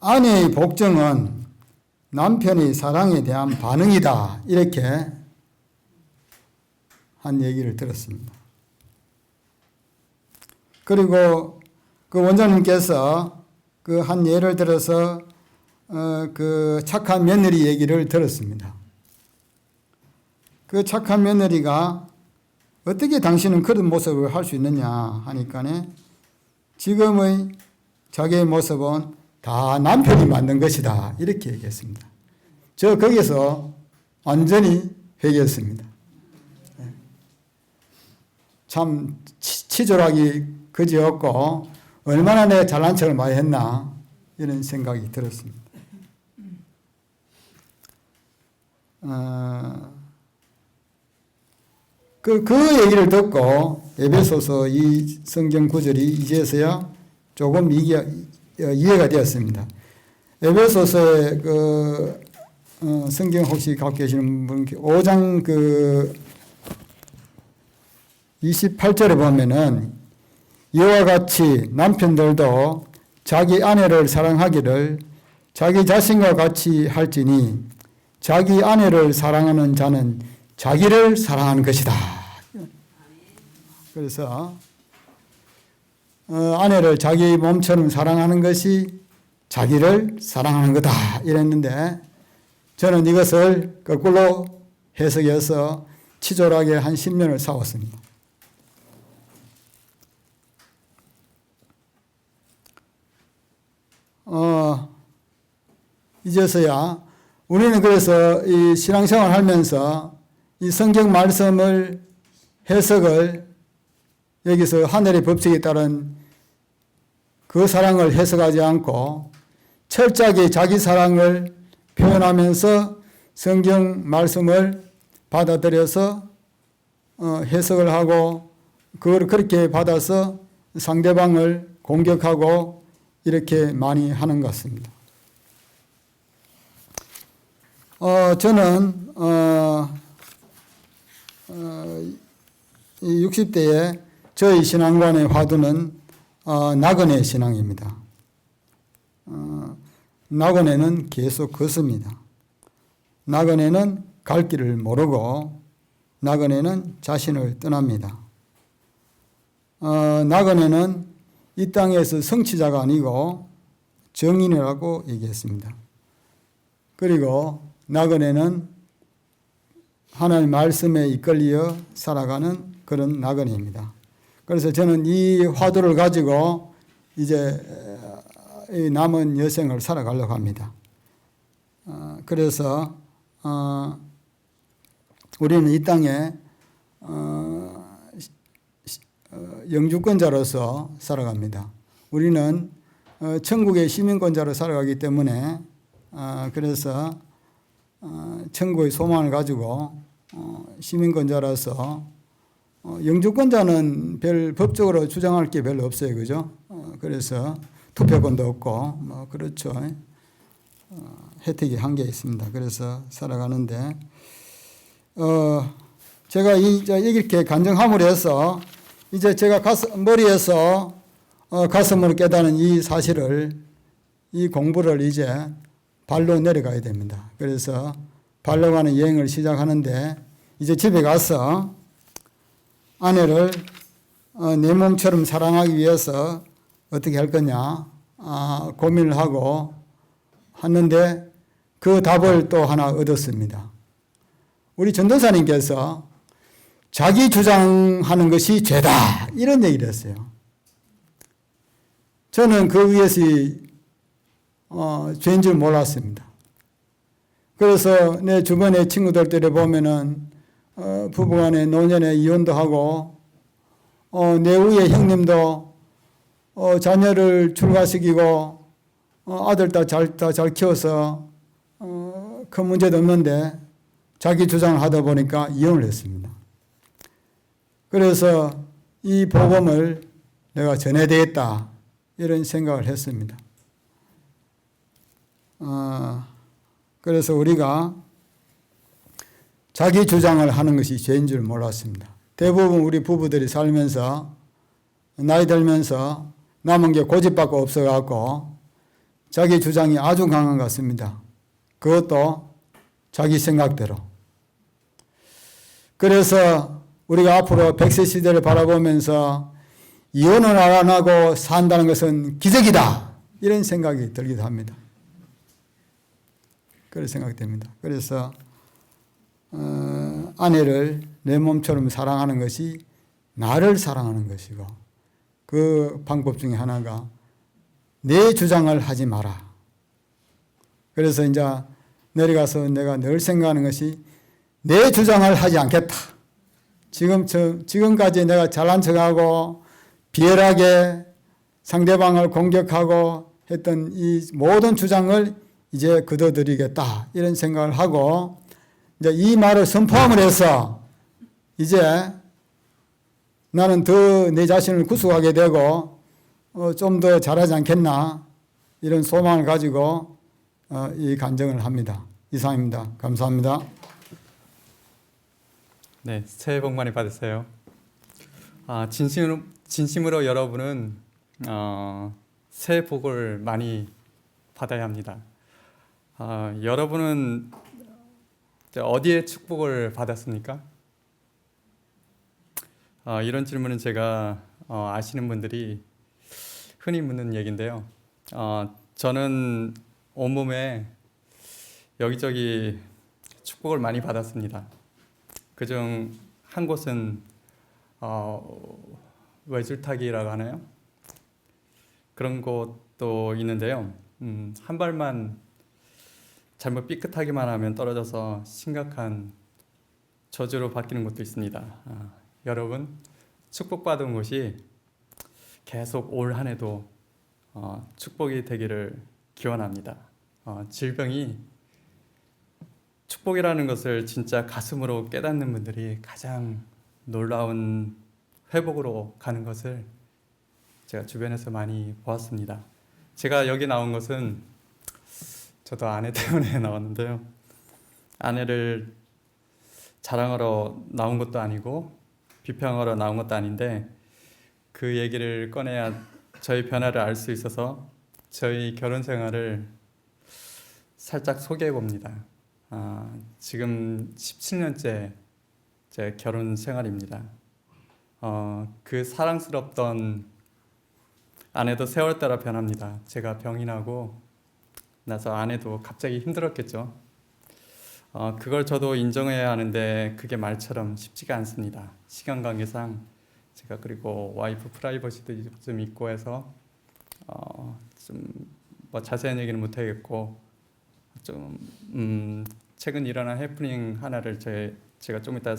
아내의 복종은 남편의 사랑에 대한 반응이다. 이렇게 한 얘기를 들었습니다. 그리고 그 원장님께서 그 한 예를 들어서 그 착한 며느리 얘기를 들었습니다. 그 착한 며느리가 어떻게 당신은 그런 모습을 할 수 있느냐 하니까네 지금의 자기의 모습은 다 남편이 만든 것이다. 이렇게 얘기했습니다. 저 거기서 완전히 회개했습니다. 참 치졸하기 그지없고 얼마나 내가 잘난 척을 많이 했나 이런 생각이 들었습니다. 그 얘기를 듣고 에베소서 이 성경 구절이 이제서야 조금 이해가 되었습니다. 에베소서의 그 성경 혹시 갖고 계시는 분 5장 그 28절에 보면은 이와 같이 남편들도 자기 아내를 사랑하기를 자기 자신과 같이 할지니 자기 아내를 사랑하는 자는 자기를 사랑하는 것이다. 그래서 아내를 자기 몸처럼 사랑하는 것이 자기를 사랑하는 거다 이랬는데 저는 이것을 거꾸로 해석해서 치졸하게 한 10년을 싸웠습니다. 이제서야 우리는 그래서 이 신앙생활 하면서 이 성경 말씀을 해석을 여기서 하늘의 법칙에 따른 그 사랑을 해석하지 않고 철저하게 자기 사랑을 표현하면서 성경 말씀을 받아들여서 해석을 하고 그걸 그렇게 받아서 상대방을 공격하고 이렇게 많이 하는 것 같습니다. 저는 60대에 저희 신앙관의 화두는 나그네 신앙입니다. 나그네는 계속 걷습니다. 나그네는 갈 길을 모르고 나그네는 자신을 떠납니다. 나그네는 이 땅에서 성취자가 아니고 정인이라고 얘기했습니다. 그리고 나그네는 하나님의 말씀에 이끌려 살아가는 그런 나그네입니다. 그래서 저는 이 화두를 가지고 이제 남은 여생을 살아가려고 합니다. 그래서 우리는 이 땅에 영주권자로서 살아갑니다. 우리는 천국의 시민권자로 살아가기 때문에 그래서 천국의 소망을 가지고 시민권자라서 영주권자는 별 법적으로 주장할 게 별로 없어요. 그죠? 그래서 투표권도 없고 뭐 그렇죠. 혜택이 한개 있습니다. 그래서 살아가는데 제가 이렇게 간증함으로 해서 이제 제가 머리에서 가슴으로 깨닫는 이 사실을 이 공부를 이제 발로 내려가야 됩니다. 그래서 발로 가는 여행을 시작하는데 이제 집에 가서 아내를 내 몸처럼 사랑하기 위해서 어떻게 할 거냐 고민을 하고 하는데 그 답을 또 하나 얻었습니다. 우리 전도사님께서 자기 주장하는 것이 죄다 이런 얘기를 했어요. 저는 그것이 죄인 줄 몰랐습니다. 그래서 내 주변의 친구들끼리 보면은 부부간에 노년에 이혼도 하고 내 위에 형님도 자녀를 출가시키고 아들 딸 잘 키워서 큰 문제도 없는데 자기 주장을 하다 보니까 이혼을 했습니다. 그래서 이 복음을 내가 전해야 되겠다 이런 생각을 했습니다. 그래서 우리가 자기 주장을 하는 것이 죄인 줄 몰랐습니다. 대부분 우리 부부들이 살면서 나이 들면서 남은 게 고집밖에 없어갖고 자기 주장이 아주 강한 것 같습니다. 그것도 자기 생각대로. 그래서 우리가 앞으로 100세 시대를 바라보면서 이혼을 안 하고 산다는 것은 기적이다. 이런 생각이 들기도 합니다. 그런 생각이 듭니다. 그래서 아내를 내 몸처럼 사랑하는 것이 나를 사랑하는 것이고, 그 방법 중에 하나가 내 주장을 하지 마라. 그래서 이제 내려가서 내가 늘 생각하는 것이 내 주장을 하지 않겠다. 지금까지 내가 잘난 척하고 비열하게 상대방을 공격하고 했던 이 모든 주장을 이제 거둬들이겠다. 이런 생각을 하고 이제 이 말을 선포함을 해서 이제 나는 더 내 자신을 구속하게 되고 좀 더 잘하지 않겠나 이런 소망을 가지고 이 간증을 합니다. 이상입니다. 감사합니다. 네, 새해 복 많이 받으세요. 진심으로 여러분은 새해 복을 많이 받아야 합니다. 여러분은 어디에 축복을 받았습니까? 이런 질문은 제가 아시는 분들이 흔히 묻는 얘기인데요. 저는 온몸에 여기저기 축복을 많이 받았습니다. 그중 한 곳은 외줄타기라고 하나요? 그런 곳도 있는데요. 한 발만 잘못 삐끗하기만 하면 떨어져서 심각한 저주로 바뀌는 곳도 있습니다. 여러분, 축복받은 곳이 계속 올 한 해도 축복이 되기를 기원합니다. 질병이 축복이라는 것을 진짜 가슴으로 깨닫는 분들이 가장 놀라운 회복으로 가는 것을 제가 주변에서 많이 보았습니다. 제가 여기 나온 것은 저도 아내 때문에 나왔는데요. 아내를 자랑하러 나온 것도 아니고 비평하러 나온 것도 아닌데 그 얘기를 꺼내야 저희 변화를 알 수 있어서 저희 결혼 생활을 살짝 소개해 봅니다. 지금 17년째 제 결혼 생활입니다. 그 사랑스럽던 아내도 세월 따라 변합니다. 제가 병이 나고 나서 아내도 갑자기 힘들었겠죠. 그걸 저도 인정해야 하는데 그게 말처럼 쉽지가 않습니다. 시간 관계상 제가 그리고 와이프 프라이버시도 좀 있고 해서 좀 뭐 자세한 얘기는 못 하겠고 좀 최근 일어난 해프닝 하나를 제가 좀 이따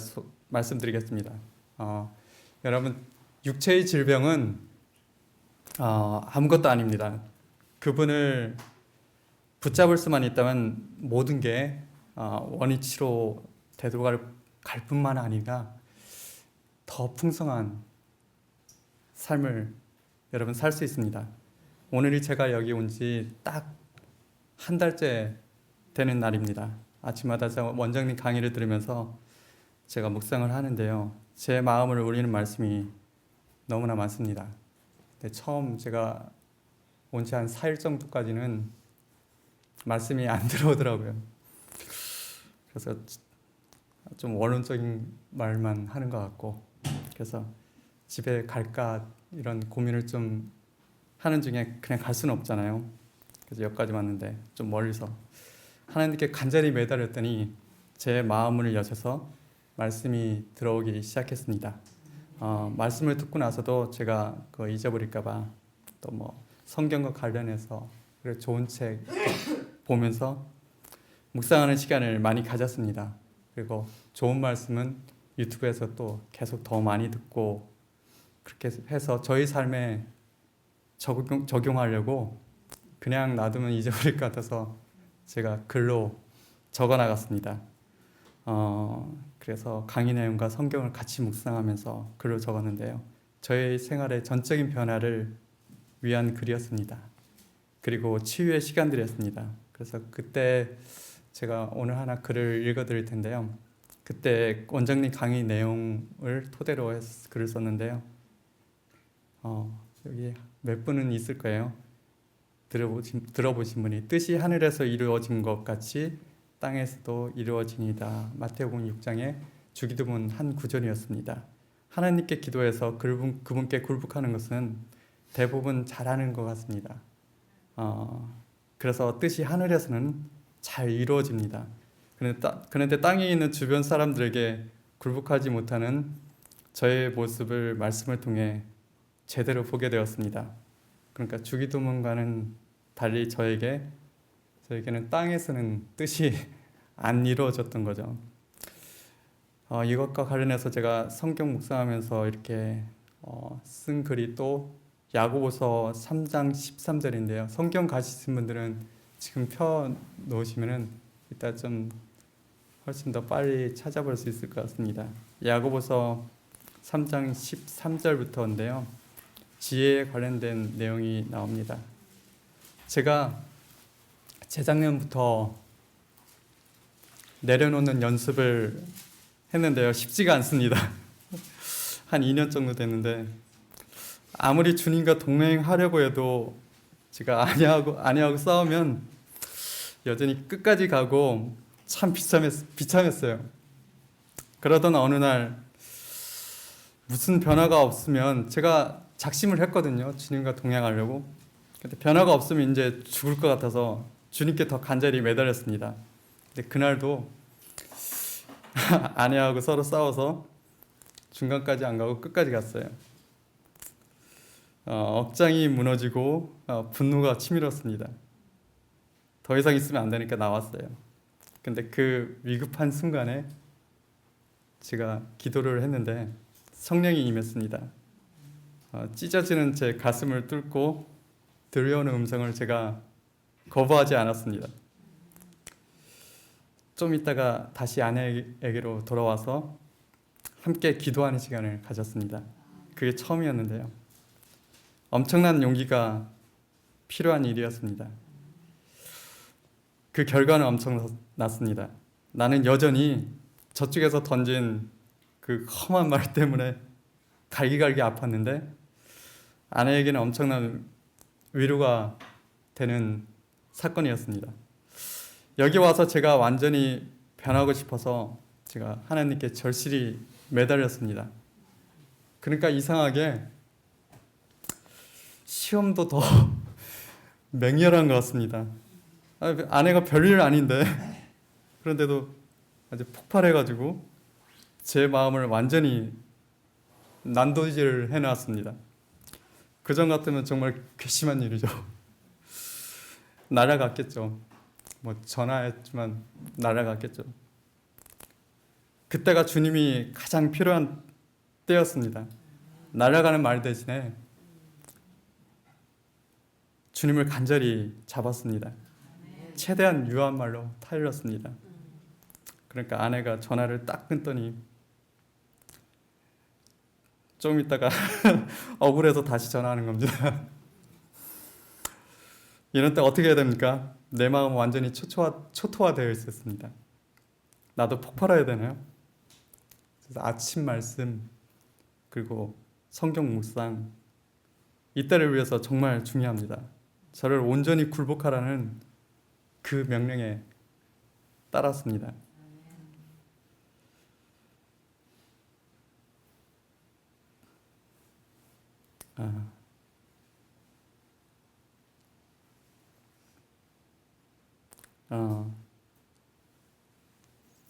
말씀드리겠습니다. 여러분, 육체의 질병은 아무것도 아닙니다. 그분을 붙잡을 수만 있다면 모든 게 원위치로 되돌아갈 뿐만 아니라 더 풍성한 삶을 여러분 살 수 있습니다. 오늘이 제가 여기 온 지 딱 한 달째 되는 날입니다. 아침마다 원장님 강의를 들으면서 제가 묵상을 하는데요. 제 마음을 울리는 말씀이 너무나 많습니다. 근데 처음 제가 온 지 한 4일 정도까지는 말씀이 안 들어오더라고요. 그래서 좀 원론적인 말만 하는 것 같고, 그래서 집에 갈까 이런 고민을 좀 하는 중에 그냥 갈 수는 없잖아요. 그래서 여기까지 왔는데 좀 멀리서 하나님께 간절히 매달렸더니 제 마음을 여셔서 말씀이 들어오기 시작했습니다. 말씀을 듣고 나서도 제가 그거 잊어버릴까봐 또 뭐 성경과 관련해서 좋은 책 보면서 묵상하는 시간을 많이 가졌습니다. 그리고 좋은 말씀은 유튜브에서 또 계속 더 많이 듣고 그렇게 해서 저희 삶에 적용하려고 그냥 놔두면 잊어버릴 것 같아서 제가 글로 적어 나갔습니다. 그래서 강의 내용과 성경을 같이 묵상하면서 글로 적었는데요. 저의 생활의 전적인 변화를 위한 글이었습니다. 그리고 치유의 시간들이었습니다. 그래서 그때 제가 오늘 하나 글을 읽어드릴 텐데요. 그때 원장님 강의 내용을 토대로 해서 글을 썼는데요. 여기 몇 분은 있을 거예요. 들어보신 분이 뜻이 하늘에서 이루어진 것 같이 땅에서도 이루어지니이다. 마태복음 6장의 주기도문 한 구절이었습니다. 하나님께 기도해서 그분께 굴복하는 것은 대부분 잘하는 것 같습니다. 그래서 뜻이 하늘에서는 잘 이루어집니다. 그런데 땅에 있는 주변 사람들에게 굴복하지 못하는 저의 모습을 말씀을 통해 제대로 보게 되었습니다. 그러니까 주기도문과는 달리 저에게는 땅에서는 뜻이 안 이루어졌던 거죠. 이것과 관련해서 제가 성경 묵상하면서 이렇게 쓴 글이 또 야고보서 3장 13절인데요. 성경 가지신 분들은 지금 펴 놓으시면은 이따 좀 훨씬 더 빨리 찾아볼 수 있을 것 같습니다. 야고보서 3장 13절부터인데요. 지혜에 관련된 내용이 나옵니다. 제가 재작년부터 내려놓는 연습을 했는데요. 쉽지가 않습니다. 한 2년 정도 됐는데 아무리 주님과 동행하려고 해도 제가 아내하고 싸우면 여전히 끝까지 가고 참 비참했어요. 그러던 어느 날 무슨 변화가 없으면 제가 작심을 했거든요. 주님과 동행하려고. 근데 변화가 없으면 이제 죽을 것 같아서 주님께 더 간절히 매달렸습니다. 근데 그날도 아내하고 서로 싸워서 중간까지 안 가고 끝까지 갔어요. 억장이 무너지고 분노가 치밀었습니다. 더 이상 있으면 안 되니까 나왔어요. 근데 그 위급한 순간에 제가 기도를 했는데 성령이 임했습니다. 찢어지는 제 가슴을 뚫고 들려오는 음성을 제가 거부하지 않았습니다. 좀 있다가 다시 아내에게로 돌아와서 함께 기도하는 시간을 가졌습니다. 그게 처음이었는데요. 엄청난 용기가 필요한 일이었습니다. 그 결과는 엄청났습니다. 나는 여전히 저쪽에서 던진 그 험한 말 때문에 갈기갈기 아팠는데 아내에게는 엄청난 위로가 되는 사건이었습니다. 여기 와서 제가 완전히 변하고 싶어서 제가 하나님께 절실히 매달렸습니다. 그러니까 이상하게 시험도 더 맹렬한 것 같습니다. 아내가 별일 아닌데 그런데도 아주 폭발해가지고 제 마음을 완전히 난도질 해놨습니다. 그전 같으면 정말 괘씸한 일이죠. 날아갔겠죠. 전화했지만 날아갔겠죠. 그때가 주님이 가장 필요한 때였습니다. 날아가는 말 대신에 주님을 간절히 잡았습니다. 최대한 유한 말로 타일렀습니다. 그러니까 아내가 전화를 딱 끊더니 좀 있다가 억울해서 다시 전화하는 겁니다. 이런 때 어떻게 해야 됩니까? 내 마음은 완전히 초토화되어 있었습니다. 나도 폭발해야 되나요? 그래서 아침 말씀 그리고 성경 묵상 이때를 위해서 정말 중요합니다. 저를 온전히 굴복하라는 그 명령에 따랐습니다.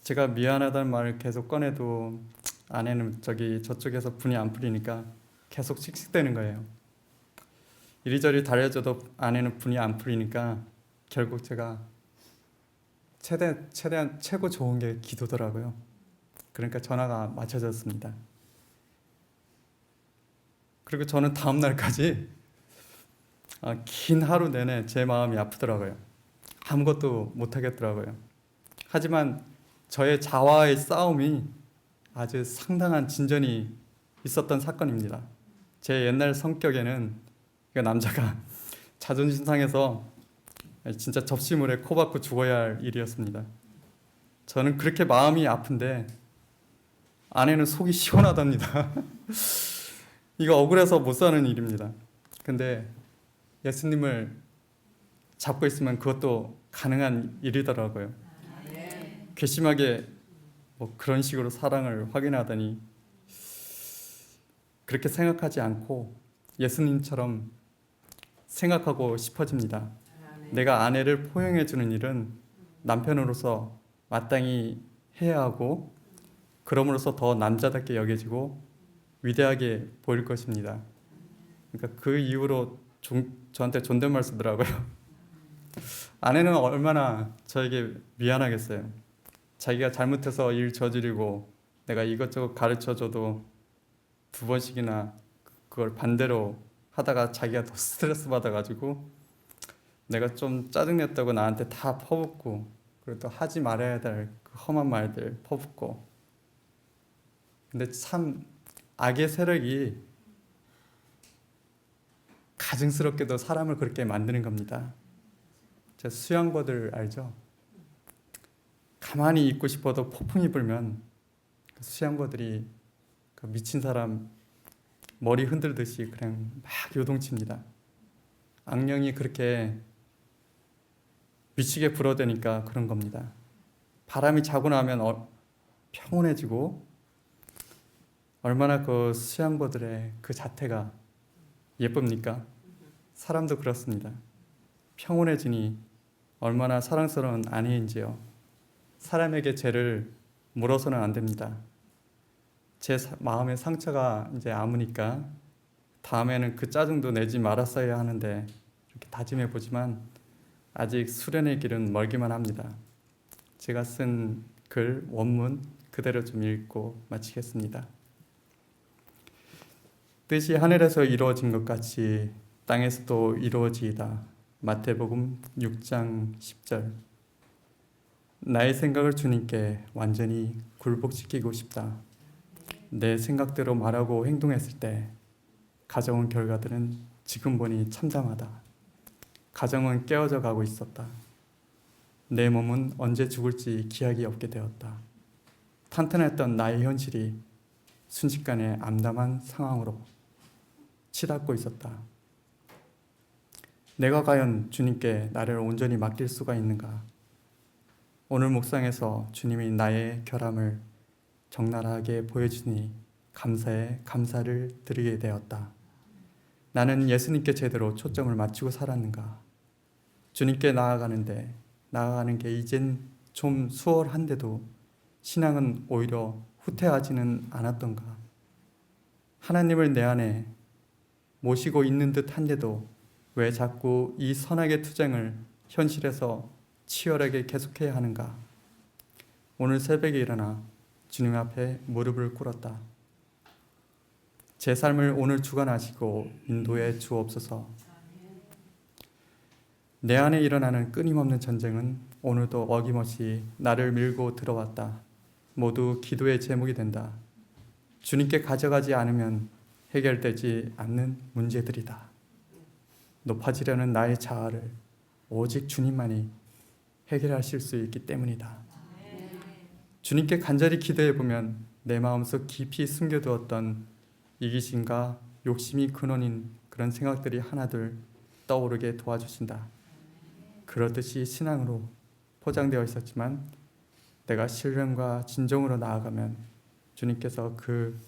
제가 미안하다는 말을 계속 꺼내도 아내는 저쪽에서 분이 안 풀리니까 계속 씩씩대는 거예요. 이리저리 달래줘도 아내는 분이 안 풀리니까 결국 제가 최대한 최고 좋은 게 기도더라고요. 그러니까 전화가 맞춰졌습니다. 그리고 저는 다음 날까지 긴 하루 내내 제 마음이 아프더라고요. 아무것도 못하겠더라고요. 하지만 저의 자아와의 싸움이 아주 상당한 진전이 있었던 사건입니다. 제 옛날 성격에는 남자가 자존심 상해서 진짜 접시물에 코 박고 죽어야 할 일이었습니다. 저는 그렇게 마음이 아픈데 아내는 속이 시원하답니다. 이거 억울해서 못 사는 일입니다. 근데 예수님을 잡고 있으면 그것도 가능한 일이더라고요. 괘씸하게 뭐 그런 식으로 사랑을 확인하다니, 그렇게 생각하지 않고 예수님처럼 생각하고 싶어집니다. 내가 아내를 포용해 주는 일은 남편으로서 마땅히 해야 하고, 그럼으로써 더 남자답게 여겨지고 위대하게 보일 것입니다. 그러니까 그 이후로 저한테 존댓말 쓰더라고요. 아내는 얼마나 저에게 미안하겠어요. 자기가 잘못해서 일 저지르고 내가 이것저것 가르쳐줘도 2번씩이나 그걸 반대로 하다가 자기가 더 스트레스 받아가지고 내가 좀 짜증냈다고 나한테 다 퍼붓고, 그리고 또 하지 말아야 될 그 험한 말들 퍼붓고. 근데 참 악의 세력이 가증스럽게도 사람을 그렇게 만드는 겁니다. 저 수양버들 알죠? 가만히 있고 싶어도 폭풍이 불면 그 수양버들이 그 미친 사람 머리 흔들듯이 그냥 막 요동칩니다. 악령이 그렇게 미치게 불어대니까 그런 겁니다. 바람이 자고 나면 평온해지고, 얼마나 그 수양버들의 그 자태가 예쁩니까? 사람도 그렇습니다. 평온해지니 얼마나 사랑스러운 아내인지요. 사람에게 죄를 물어서는 안 됩니다. 제 마음의 상처가 이제 아무니까 다음에는 그 짜증도 내지 말았어야 하는데 이렇게 다짐해 보지만 아직 수련의 길은 멀기만 합니다. 제가 쓴 글 원문 그대로 좀 읽고 마치겠습니다. 뜻이 하늘에서 이루어진 것 같이 땅에서도 이루어지이다. 마태복음 6장 10절. 나의 생각을 주님께 완전히 굴복시키고 싶다. 내 생각대로 말하고 행동했을 때 가져온 결과들은 지금 보니 참담하다. 가정은 깨어져 가고 있었다. 내 몸은 언제 죽을지 기약이 없게 되었다. 탄탄했던 나의 현실이 순식간에 암담한 상황으로 치닫고 있었다. 내가 과연 주님께 나를 온전히 맡길 수가 있는가? 오늘 묵상에서 주님이 나의 결함을 적나라하게 보여주니 감사에 감사를 드리게 되었다. 나는 예수님께 제대로 초점을 맞추고 살았는가? 주님께 나아가는 게 이젠 좀 수월한데도 신앙은 오히려 후퇴하지는 않았던가? 하나님을 내 안에 모시고 있는 듯 한데도 왜 자꾸 이 선악의 투쟁을 현실에서 치열하게 계속해야 하는가? 오늘 새벽에 일어나 주님 앞에 무릎을 꿇었다. 제 삶을 오늘 주관하시고 인도해 주옵소서. 내 안에 일어나는 끊임없는 전쟁은 오늘도 어김없이 나를 밀고 들어왔다. 모두 기도의 제목이 된다. 주님께 가져가지 않으면 해결되지 않는 문제들이다. 높아지려는 나의 자아를 오직 주님만이 해결하실 수 있기 때문이다. 주님께 간절히 기도해 보면 내 마음속 깊이 숨겨두었던 이기심과 욕심이 근원인 그런 생각들이 하나둘 떠오르게 도와주신다. 그렇듯이 신앙으로 포장되어 있었지만 내가 신령과 진정으로 나아가면 주님께서 그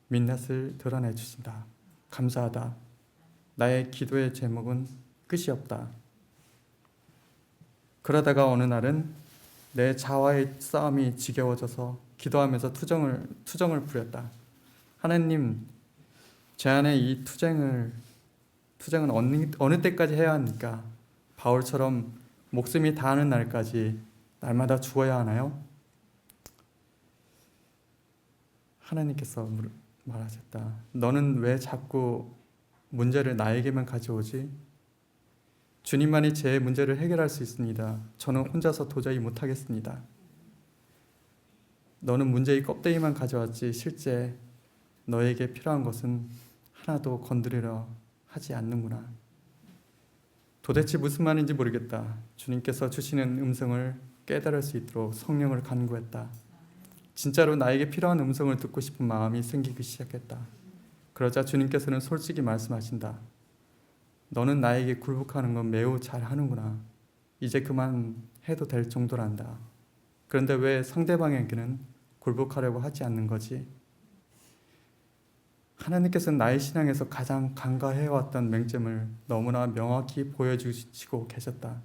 민낯을 드러내 주신다. 감사하다. 나의 기도의 제목은 끝이 없다. 그러다가 어느 날은 내 자아와의 싸움이 지겨워져서 기도하면서 투정을 부렸다. 하나님, 제 안에 이 투쟁은 어느 때까지 해야 합니까? 바울처럼 목숨이 다하는 날까지 날마다 죽어야 하나요? 하나님께서 말하셨다. 너는 왜 자꾸 문제를 나에게만 가져오지? 주님만이 제 문제를 해결할 수 있습니다. 저는 혼자서 도저히 못하겠습니다. 너는 문제의 껍데기만 가져왔지 실제 너에게 필요한 것은 하나도 건드리려 하지 않는구나. 도대체 무슨 말인지 모르겠다. 주님께서 주시는 음성을 깨달을 수 있도록 성령을 간구했다. 진짜로 나에게 필요한 음성을 듣고 싶은 마음이 생기기 시작했다. 그러자 주님께서는 솔직히 말씀하신다. 너는 나에게 굴복하는 건 매우 잘하는구나. 이제 그만 해도 될 정도란다. 그런데 왜 상대방에게는 굴복하려고 하지 않는 거지? 하나님께서는 나의 신앙에서 가장 간과해왔던 맹점을 너무나 명확히 보여주시고 계셨다.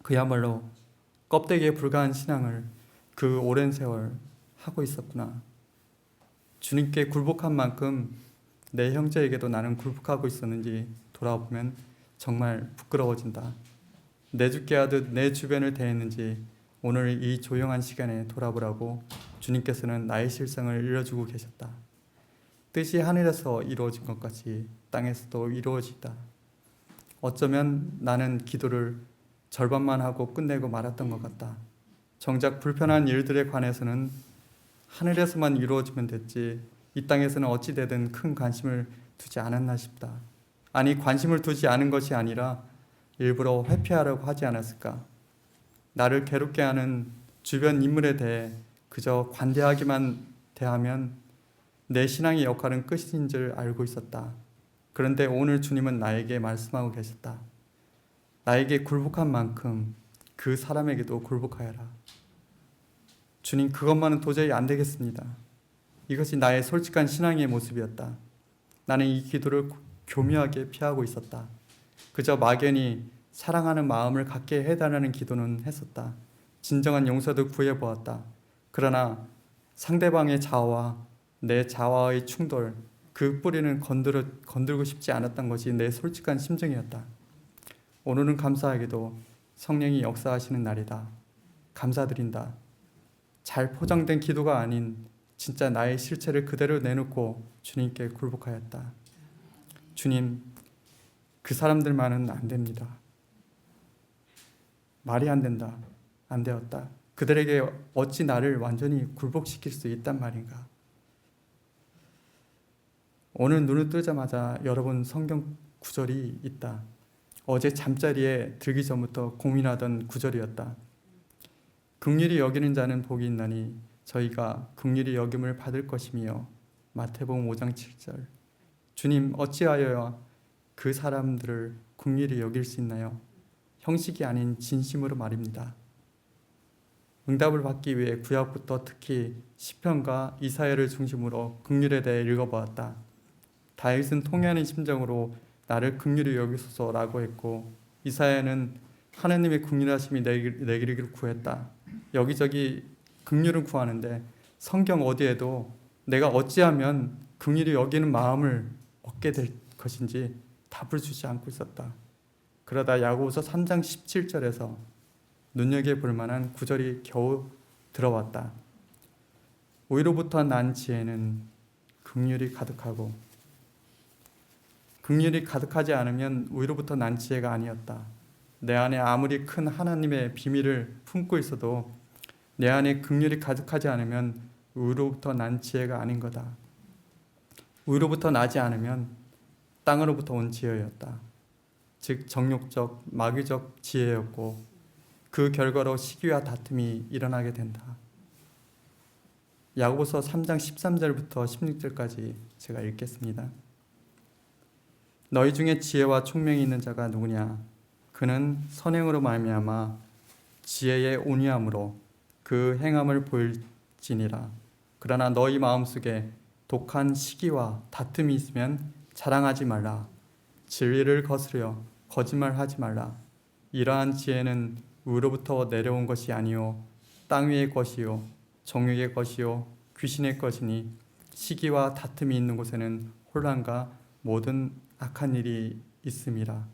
그야말로 껍데기에 불과한 신앙을 그 오랜 세월 하고 있었구나. 주님께 굴복한 만큼 내 형제에게도 나는 굴복하고 있었는지 돌아보면 정말 부끄러워진다. 내죽게 하듯 내 주변을 대했는지 오늘 이 조용한 시간에 돌아보라고 주님께서는 나의 실상을 일러주고 계셨다. 뜻이 하늘에서 이루어진 것 같이 땅에서도 이루어지다. 어쩌면 나는 기도를 절반만 하고 끝내고 말았던 것 같다. 정작 불편한 일들에 관해서는 하늘에서만 이루어지면 됐지 이 땅에서는 어찌 되든 큰 관심을 두지 않았나 싶다. 아니, 관심을 두지 않은 것이 아니라 일부러 회피하려고 하지 않았을까? 나를 괴롭게 하는 주변 인물에 대해 그저 관대하기만 대하면 내 신앙의 역할은 끝인 줄 알고 있었다. 그런데 오늘 주님은 나에게 말씀하고 계셨다. 나에게 굴복한 만큼 그 사람에게도 굴복하여라. 주님, 그것만은 도저히 안 되겠습니다. 이것이 나의 솔직한 신앙의 모습이었다. 나는 이 기도를 교묘하게 피하고 있었다. 그저 막연히 사랑하는 마음을 갖게 해달라는 기도는 했었다. 진정한 용서도 구해보았다. 그러나 상대방의 자아와 내 자아의 충돌, 그 뿌리는 건들고 싶지 않았던 것이 내 솔직한 심정이었다. 오늘은 감사하게도 성령이 역사하시는 날이다. 감사드린다. 잘 포장된 기도가 아닌 진짜 나의 실체를 그대로 내놓고 주님께 굴복하였다. 주님, 그 사람들만은 안 됩니다. 말이 안 된다. 안 되었다. 그들에게 어찌 나를 완전히 굴복시킬 수 있단 말인가? 오늘 눈을 뜨자마자 여러분 성경 구절이 있다. 어제 잠자리에 들기 전부터 고민하던 구절이었다. 긍휼히 여기는 자는 복이 있나니 저희가 긍휼히 여김을 받을 것이며. 마태복음 5장 7절. 주님, 어찌하여야 그 사람들을 긍휼히 여길 수 있나요? 형식이 아닌 진심으로 말입니다. 응답을 받기 위해 구약부터 특히 시편과 이사야를 중심으로 긍휼에 대해 읽어보았다. 다윗은 통회하는 심정으로 나를 긍휼히 여기소서라고 했고, 이사야는 하나님의 긍휼하심이 내기를 구했다. 여기저기 긍휼을 구하는데 성경 어디에도 내가 어찌하면 긍휼히 여기는 마음을 얻게 될 것인지 답을 주지 않고 있었다. 그러다 야고보서 3장 17절에서 눈여겨볼 만한 구절이 겨우 들어왔다. 오히로부터 난 지혜는 긍휼이 가득하고, 긍휼이 가득하지 않으면 오히로부터 난 지혜가 아니었다. 내 안에 아무리 큰 하나님의 비밀을 품고 있어도 내 안에 긍휼이 가득하지 않으면 위로부터 난 지혜가 아닌 거다. 위로부터 나지 않으면 땅으로부터 온 지혜였다. 즉 정욕적, 마귀적 지혜였고 그 결과로 시기와 다툼이 일어나게 된다. 야고보서 3장 13절부터 16절까지 제가 읽겠습니다. 너희 중에 지혜와 총명이 있는 자가 누구냐? 그는 선행으로 말미암아 지혜의 온유함으로 그 행함을 보일지니라. 그러나 너희 마음속에 독한 시기와 다툼이 있으면 자랑하지 말라. 진리를 거스려 거짓말하지 말라. 이러한 지혜는 위로부터 내려온 것이 아니요 땅 위의 것이요 정욕의 것이요 귀신의 것이니 시기와 다툼이 있는 곳에는 혼란과 모든 악한 일이 있음이라.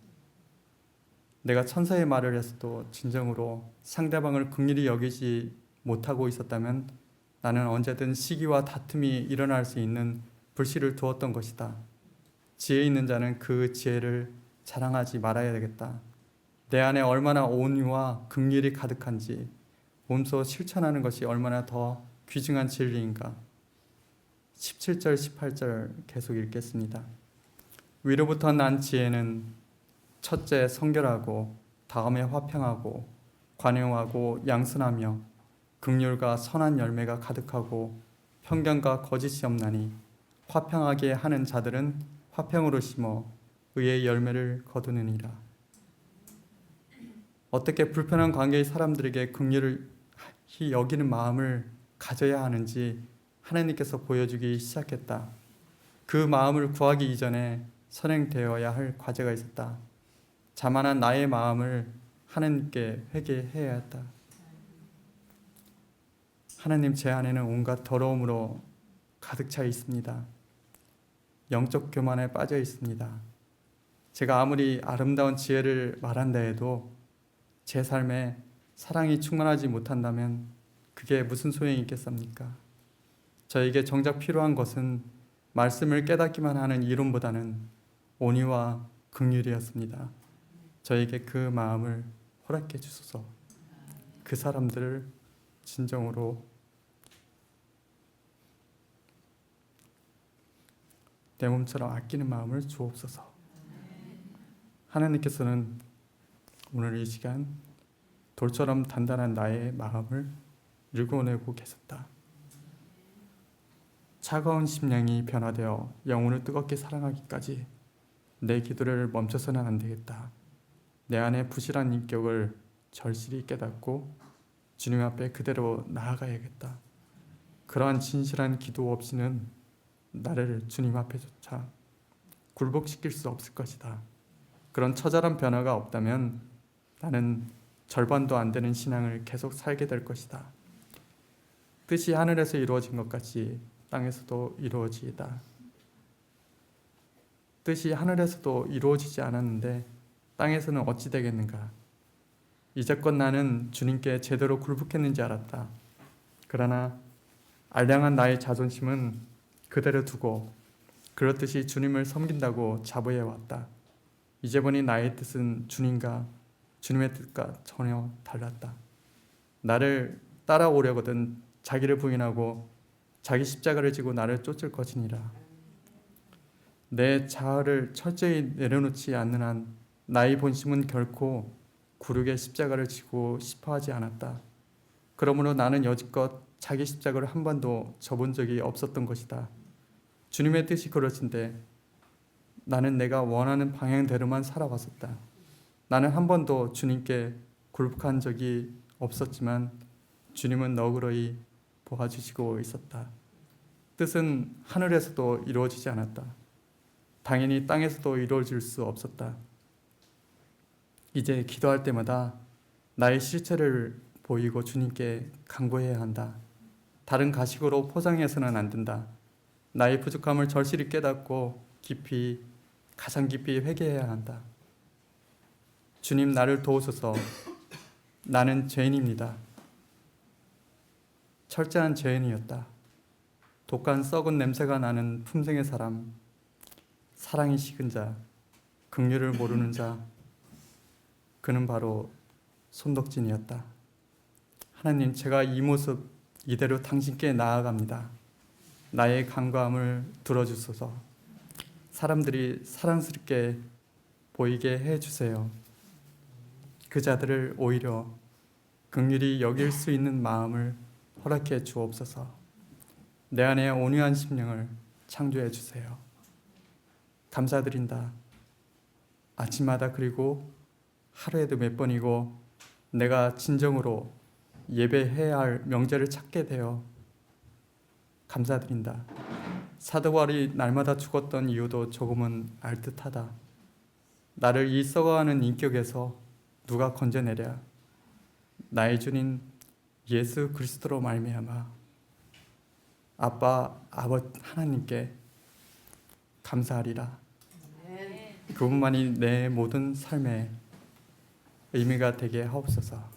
내가 천사의 말을 해서도 진정으로 상대방을 긍휼히 여기지 못하고 있었다면 나는 언제든 시기와 다툼이 일어날 수 있는 불씨를 두었던 것이다. 지혜 있는 자는 그 지혜를 자랑하지 말아야 되겠다. 내 안에 얼마나 온유와 긍휼이 가득한지 몸소 실천하는 것이 얼마나 더 귀중한 진리인가. 17절 18절 계속 읽겠습니다. 위로부터 난 지혜는 첫째 성결하고 다음에 화평하고 관용하고 양선하며 긍휼과 선한 열매가 가득하고 편견과 거짓이 없나니 화평하게 하는 자들은 화평으로 심어 의의 열매를 거두느니라. 어떻게 불편한 관계의 사람들에게 긍휼히 여기는 마음을 가져야 하는지 하나님께서 보여주기 시작했다. 그 마음을 구하기 이전에 선행되어야 할 과제가 있었다. 자만한 나의 마음을 하나님께 회개해야 했다. 하나님, 제 안에는 온갖 더러움으로 가득 차 있습니다. 영적 교만에 빠져 있습니다. 제가 아무리 아름다운 지혜를 말한다 해도 제 삶에 사랑이 충만하지 못한다면 그게 무슨 소용이 있겠습니까? 저에게 정작 필요한 것은 말씀을 깨닫기만 하는 이론보다는 온유와 긍휼이었습니다. 저에게 그 마음을 허락해 주소서. 그 사람들을 진정으로 내 몸처럼 아끼는 마음을 주옵소서. 하나님께서는 오늘 이 시간 돌처럼 단단한 나의 마음을 읽어내고 계셨다. 차가운 심령이 변화되어 영혼을 뜨겁게 사랑하기까지 내 기도를 멈춰서는 안 되겠다. 내 안에 부실한 인격을 절실히 깨닫고 주님 앞에 그대로 나아가야겠다. 그러한 진실한 기도 없이는 나를 주님 앞에조차 굴복시킬 수 없을 것이다. 그런 처절한 변화가 없다면 나는 절반도 안 되는 신앙을 계속 살게 될 것이다. 뜻이 하늘에서 이루어진 것 같이 땅에서도 이루어지이다. 뜻이 하늘에서도 이루어지지 않았는데 땅에서는 어찌 되겠는가? 이제껏 나는 주님께 제대로 굴복했는지 알았다. 그러나 알량한 나의 자존심은 그대로 두고 그렇듯이 주님을 섬긴다고 자부해 왔다. 이제 보니 나의 뜻은 주님의 뜻과 전혀 달랐다. 나를 따라오려거든 자기를 부인하고 자기 십자가를 지고 나를 쫓을 것이니라. 내 자아를 철저히 내려놓지 않는 한 나의 본심은 결코 굴욕의 십자가를 지고 싶어하지 않았다. 그러므로 나는 여지껏 자기 십자가를 한 번도 져본 적이 없었던 것이다. 주님의 뜻이 그러신데 나는 내가 원하는 방향대로만 살아왔었다. 나는 한 번도 주님께 굴복한 적이 없었지만 주님은 너그러이 도와주시고 있었다. 뜻은 하늘에서도 이루어지지 않았다. 당연히 땅에서도 이루어질 수 없었다. 이제 기도할 때마다 나의 실체를 보이고 주님께 간구해야 한다. 다른 가식으로 포장해서는 안 된다. 나의 부족함을 절실히 깨닫고 가장 깊이 회개해야 한다. 주님, 나를 도우소서. 나는 죄인입니다. 철저한 죄인이었다. 독한 썩은 냄새가 나는 품생의 사람, 사랑이 식은 자, 긍휼을 모르는 자, 그는 바로 손덕진이었다. 하나님, 제가 이 모습 이대로 당신께 나아갑니다. 나의 간구함을 들어주소서. 사람들이 사랑스럽게 보이게 해주세요. 그 자들을 오히려 긍휼히 여길 수 있는 마음을 허락해 주옵소서. 내 안에 온유한 심령을 창조해 주세요. 감사드린다. 아침마다 그리고 하루에도 몇 번이고 내가 진정으로 예배해야 할 명제를 찾게 되어 감사드린다. 사도 바울이 날마다 죽었던 이유도 조금은 알듯하다. 나를 이 썩어가는 인격에서 누가 건져내랴. 나의 주님 예수 그리스도로 말미암아 아버지 하나님께 감사하리라. 그분만이 내 모든 삶에 의미가 되게 하옵소서.